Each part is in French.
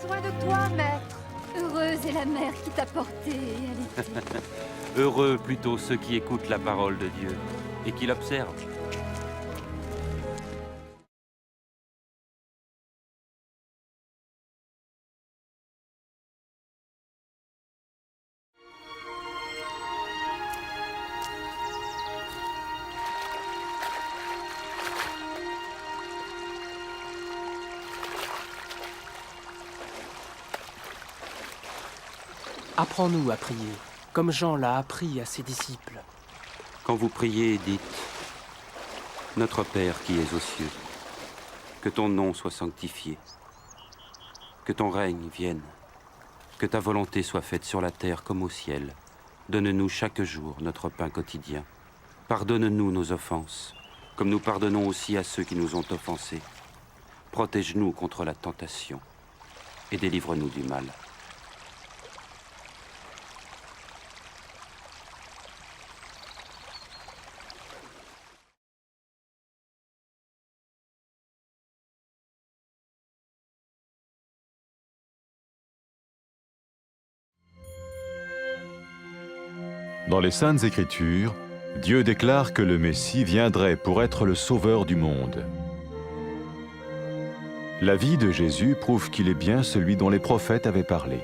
besoin de toi, maître. Heureuse est la mère qui t'a porté et allaitée. Heureux plutôt ceux qui écoutent la parole de Dieu et qui l'observent. Apprends-nous à prier, comme Jean l'a appris à ses disciples. Quand vous priez, dites « Notre Père qui es aux cieux, que ton nom soit sanctifié, que ton règne vienne, que ta volonté soit faite sur la terre comme au ciel. Donne-nous chaque jour notre pain quotidien. Pardonne-nous nos offenses, comme nous pardonnons aussi à ceux qui nous ont offensés. Protège-nous contre la tentation et délivre-nous du mal. » Dans les Saintes Écritures, Dieu déclare que le Messie viendrait pour être le sauveur du monde. La vie de Jésus prouve qu'il est bien celui dont les prophètes avaient parlé.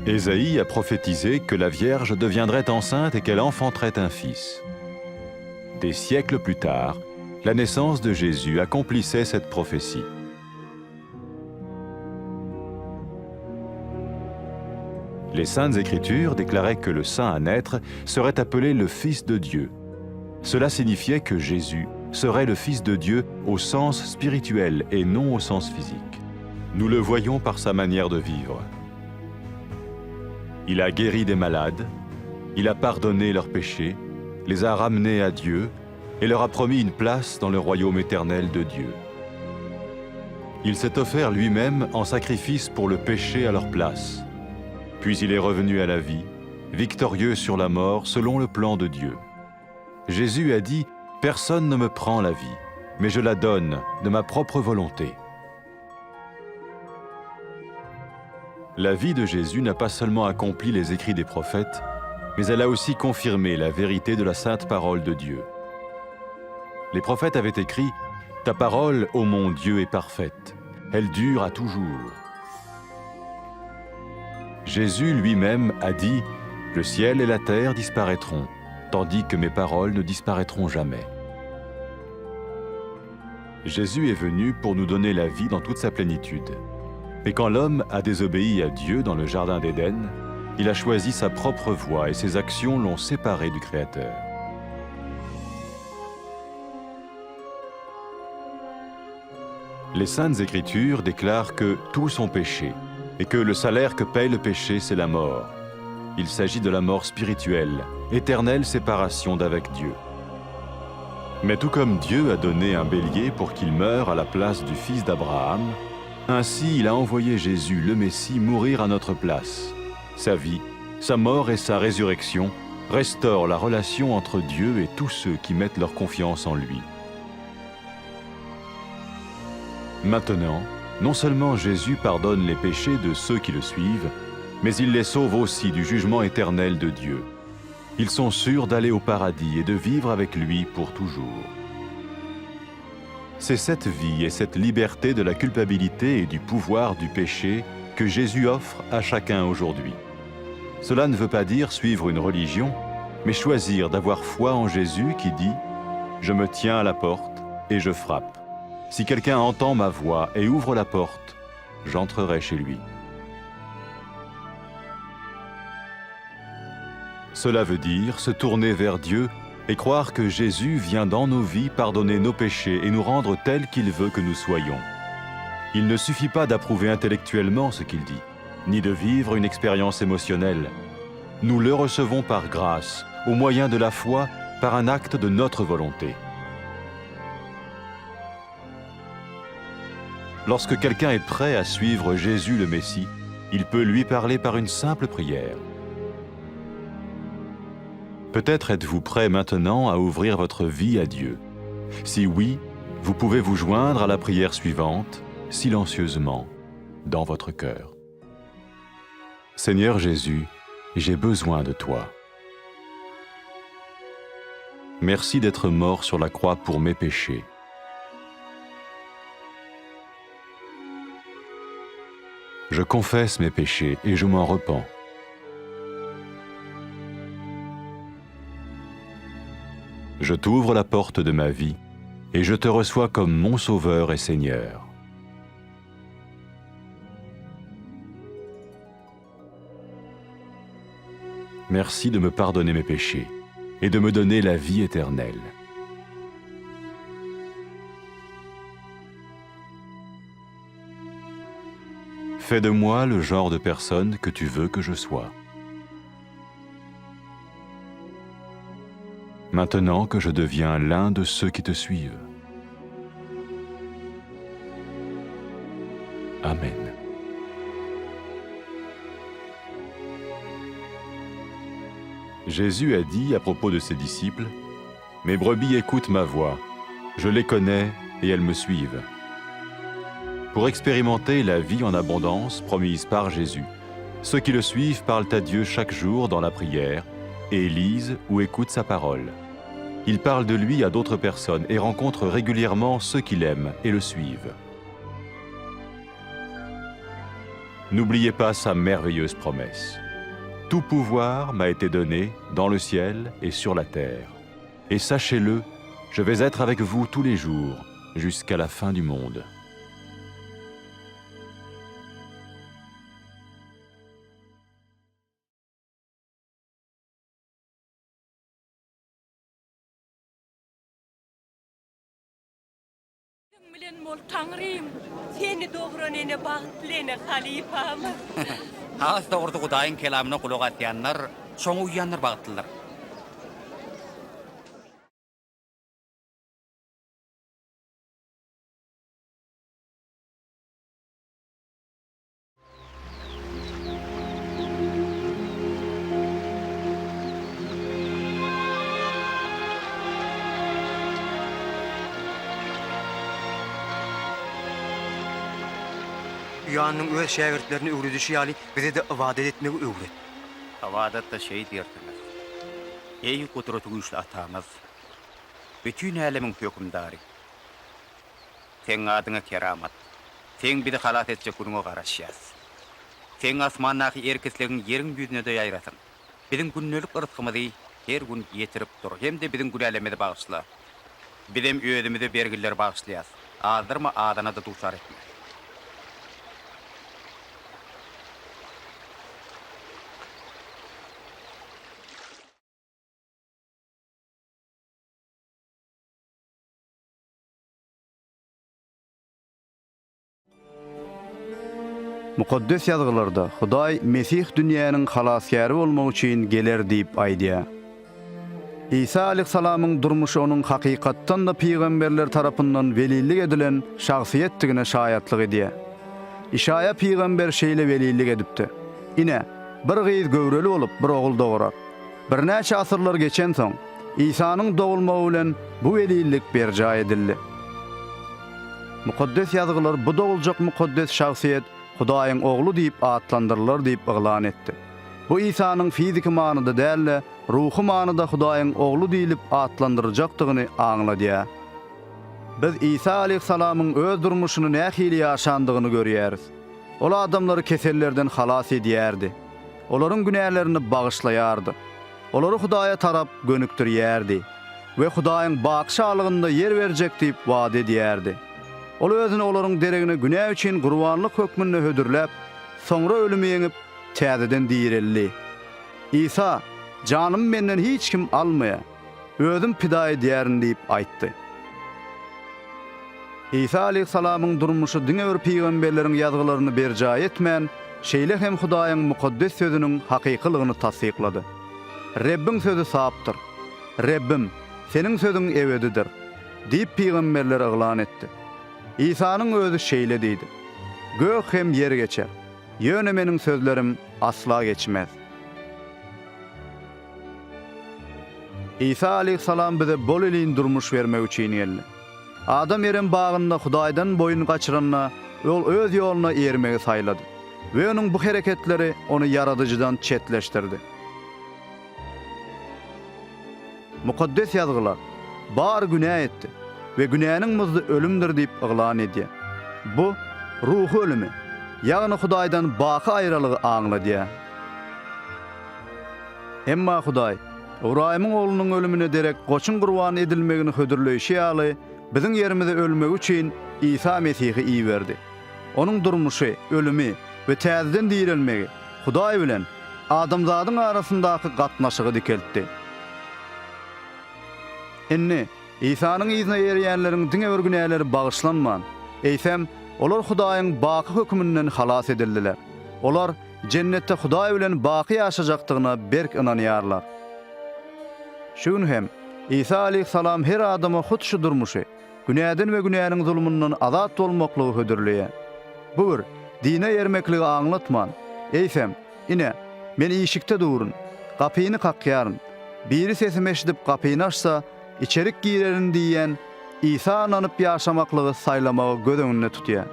Ésaïe a prophétisé que la Vierge deviendrait enceinte et qu'elle enfanterait un fils. Des siècles plus tard, la naissance de Jésus accomplissait cette prophétie. Les Saintes Écritures déclaraient que le saint à naître serait appelé le Fils de Dieu. Cela signifiait que Jésus serait le Fils de Dieu au sens spirituel et non au sens physique. Nous le voyons par sa manière de vivre. Il a guéri des malades, il a pardonné leurs péchés, les a ramenés à Dieu et leur a promis une place dans le royaume éternel de Dieu. Il s'est offert lui-même en sacrifice pour le péché à leur place. Puis il est revenu à la vie, victorieux sur la mort selon le plan de Dieu. Jésus a dit « Personne ne me prend la vie, mais je la donne de ma propre volonté. » La vie de Jésus n'a pas seulement accompli les écrits des prophètes, mais elle a aussi confirmé la vérité de la sainte parole de Dieu. Les prophètes avaient écrit « Ta parole, ô mon Dieu, est parfaite, elle dure à toujours. » Jésus lui-même a dit « Le ciel et la terre disparaîtront, tandis que mes paroles ne disparaîtront jamais. » Jésus est venu pour nous donner la vie dans toute sa plénitude. Et quand l'homme a désobéi à Dieu dans le jardin d'Éden, il a choisi sa propre voie et ses actions l'ont séparé du Créateur. Les Saintes Écritures déclarent que tous ont péché et que le salaire que paye le péché, c'est la mort. Il s'agit de la mort spirituelle, éternelle séparation d'avec Dieu. Mais tout comme Dieu a donné un bélier pour qu'il meure à la place du fils d'Abraham, ainsi il a envoyé Jésus, le Messie, mourir à notre place. Sa vie, sa mort et sa résurrection restaurent la relation entre Dieu et tous ceux qui mettent leur confiance en lui. Maintenant, non seulement Jésus pardonne les péchés de ceux qui le suivent, mais il les sauve aussi du jugement éternel de Dieu. Ils sont sûrs d'aller au paradis et de vivre avec lui pour toujours. C'est cette vie et cette liberté de la culpabilité et du pouvoir du péché que Jésus offre à chacun aujourd'hui. Cela ne veut pas dire suivre une religion, mais choisir d'avoir foi en Jésus qui dit « Je me tiens à la porte et je frappe. Si quelqu'un entend ma voix et ouvre la porte, j'entrerai chez lui. » Cela veut dire se tourner vers Dieu et croire que Jésus vient dans nos vies pardonner nos péchés et nous rendre tels qu'il veut que nous soyons. Il ne suffit pas d'approuver intellectuellement ce qu'il dit, ni de vivre une expérience émotionnelle. Nous le recevons par grâce, au moyen de la foi, par un acte de notre volonté. Lorsque quelqu'un est prêt à suivre Jésus le Messie, il peut lui parler par une simple prière. Peut-être êtes-vous prêt maintenant à ouvrir votre vie à Dieu. Si oui, vous pouvez vous joindre à la prière suivante, silencieusement. dans votre cœur. Seigneur Jésus, j'ai besoin de toi. Merci d'être mort sur la croix pour mes péchés. Je confesse mes péchés et je m'en repens. Je t'ouvre la porte de ma vie et je te reçois comme mon Sauveur et Seigneur. Merci de me pardonner mes péchés et de me donner la vie éternelle. Fais de moi le genre de personne que tu veux que je sois. Maintenant que je deviens l'un de ceux qui te suivent. Amen. Jésus a dit à propos de ses disciples, « Mes brebis écoutent ma voix, je les connais et elles me suivent. » Pour expérimenter la vie en abondance promise par Jésus, ceux qui le suivent parlent à Dieu chaque jour dans la prière et lisent ou écoutent sa parole. Ils parlent de lui à d'autres personnes et rencontrent régulièrement ceux qui l'aiment et le suivent. N'oubliez pas sa merveilleuse promesse. Tout pouvoir m'a été donné dans le ciel et sur la terre. Et sachez-le, je vais être avec vous tous les jours, jusqu'à la fin du monde. Bilen mol Tanrım, seni doğranene bağıtlene halifam. Ağız doğurdu Kudayın kelamına kulak atyanlar, soňa uýanlar bagtlylar. Ýanyň öz şägirtlerini öwredişi ýaly bize de ibadet etmegi öwret. Tawadatta şey diýerdiler. Ey kudrety güýçli atamyz, bütün älemiň hökümdary. Seň adyňa keramat. Seň bizi halat etjek günüňe garaşýas. Seň asmandaky erkeslegiň ýeriň ýüzüne de ýaýrasyň. Biziň günnelik yrkymyzy her gün ýetirip dur. Hemde biziň günälemede bagyşla. Bizim öýdümizde bergiler bagyşlaýas. Azdyrma adana da duçar etme. Mukaddes ýazgylarda Hudaý Mesih dünýäniň halaskary bolmak üçin geler diýip aýdýar. İsa aleyhissalamyň durmuşy onuň hakykatdan da peýgamberler tarapyndan welilik edilen şahsiýetdigine şaýatlyk edýär. İşaya peýgamber şeýle welilik edipdi. Ine bir gyz göwreli bolup bir ogul dogurar. Bir näçe asyrlar geçen soň İsa'nyň dogulmagy bilen bu welilik berja edildi. Mukaddes ýazgylar bu doguljak mukaddes şahsiýet Hudaýyň oglu diýip atlandyrlar diýip yglan etdi. Bu İsa'nyň fiziki manyda däl, ruhy manyda Hudaýyň oglu diýilip atlandyrjakdygyny aňladýar. Biz İsa aleyhissalamyň öz durmuşyny nähili ýaşandygyny görýäris. Ol adamlary kesellerden halas edýärdi. Olaryň günälerini bagyşlaýardy. Olary Hudaýa tarap gönükdirýärdi we Hudaýyň bagşalygynda yer berjek diýip wada edýärdi. Ol özüni olaryň deregine günä üçin gurbanlyk hökmüne hödürläp, soňra ölümi ýeňip täzeden diýirelli. İsa, "Janym menden hiç kim almaýa, özüm pida edýärin" diýip aýtdy. İsa aleyhissalamyň durmuşy diňe bir peýgamberleriň ýazgylaryny berja etmän, şeýle hem Hudaýyň mukaddes sözüniň hakykylygyny tassyklady. Rebbiň sözü sapdyr. Rebbim, seniň sözüň ebedidir diýip peýgamberler yglan etdi. İsa'nın özü şeýle diýdi. Gök hem yer geçer. Ýöne meniň sözlerim asla geçmez. İsa aleyhissalam bize bol elin durmuş vermek üçin geldi. Adam ýerin bagynda Hudaýdan boyun gaçyranyna ol öz ýoluna ermegi saýlady we onuň bu hereketleri onu yaradyjydan çetleşdirdi. Mukaddes ýazgylar bar günah etdi we günäniň muzdy ölümdir diýip yglan edýär. Bu ruhu ölümü, ýagny Hudaýdan baky aýralygy aňladýar. Emma Hudaý Ibrahim'in oğlunun ölümüne derek goçun qurban edilmegini hödürleýşi ýaly biziň ýerimizde ölmek üçin İsa Mesihi iýberdi. Onuň durmuşy, ölümi we täzeden dirilmegi Hudaý bilen adamzadyň arasyndaky gatnaşygy dikeltdi. Enne İsa'nın izine eriyenlerin dine örgüneyleri bağışlanman. Eysem, olar Hudaýyň baky hökmünden halas edildiler. Olar cennette Hudaý bilen baky ýaşajakdygyna berk inanýarlar. Şunu hem İsa aleyhissalam her adama hut şu durmuşy, günäden we günäniň zulmundan azat bolmaklygy hödürleýär. Bu bir dine yermekligi aňlatman. Eysem, ine men işikde durun, kapyny kakýaryn. Biri sesimi eşidip kapyny açsa, içerik girerin diýen İsa ananyp ýaşamaklygy saýlamagy göz öňünde tutýar.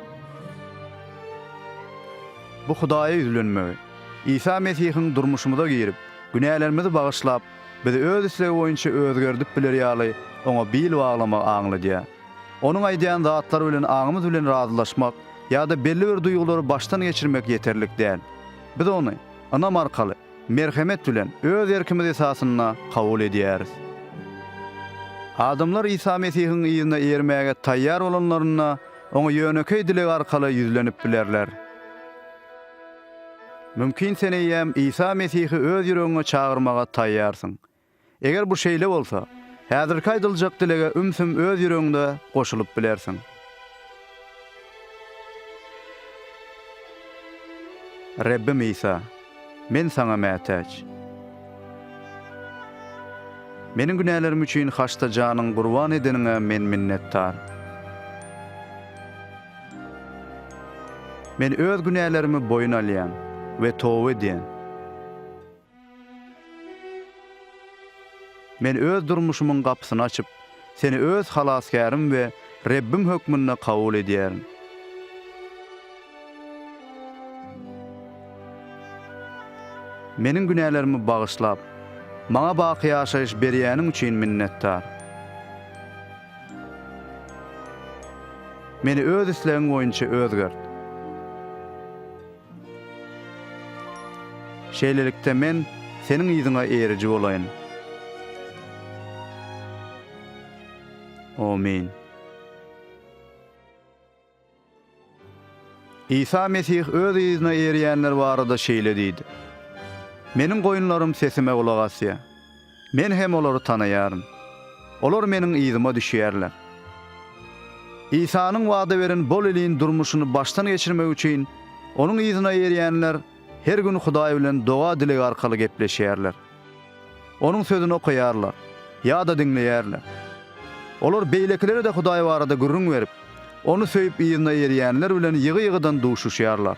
Bu Hudaýa üzülenmegi, İsa Mesihiň durmuşymyza girip, günälerimizi bagyşlap, bizi öz islegi boýunça özgerdip biler ýaly oňa bil baglamak aňladýar. Onuň aýdýan zatlary bilen aňymyz bilen razylaşmak ýa-da belli bir duýgulary baştan geçirmek ýeterlik däl. Biz ony anam arkaly merhemet bilen öz erkimiz esasyna kabul edýäris. Adamlar İsa Mesihiň ýyzyna ermäge taýýar bolanlaryna oňa ýönekey dilek arkaly ýüzlenip bilerler. Mümkin seni ýem İsa Mesihi öz ýüregiňe çagyrmaga taýýarsyň. Eger bu şeýle bolsa, häzirki aýdyljak dilege ümsüm öz ýüregiňde goşulyp bilersiň. Rabbim İsa, men sana mätäç. Meniň günälerim üçin haçta janyň gurban edeniňe men minnetdar. Men öz günälerimi boyun alýan we towba edýän. Men öz durmuşumyň gapysyny açyp, seni öz halaskarym we Rabbim hökmüne kabul edýärim. Meniň günälerimi bagyşlap, maňa baky ýaşaýyş berýäniň üçin minnetdar. Meni öz islegiň boýunça özgert. Şeýlelikde men seniň ýyzyňa eriji bolaýyn. Amin. İsa Mesih öz ýyzyna erýänler barada şeýle diýdi. Meniň goýunlarym sesime gulak asýar. Men hem olary tanaýarym. Olar meniň ýyzyma düşýärler. İsa'nın wada beren bol elin durmuşyny baştan geçirmek üçin onuň ýyzyna erýänler her gün Hudaý bilen doga dilek arkaly gepleşýärler. Onuň sözüni okuýarlar, ýa-da dinleýärler. Olar beýlekleri de Hudaý barada gürrüň berip, onu söýüp ýyzyna erýänler bilen ýygy-ýygydan duşuşýarlar.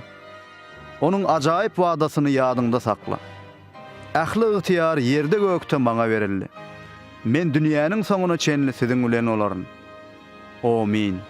Onuň ajaýyp wadasyny ýadyňda sakla. Ähli ygtyýar ýerde gökde maňa berildi. Men dünýäniň soňuna çenli siziň bilen olaryn. Amin.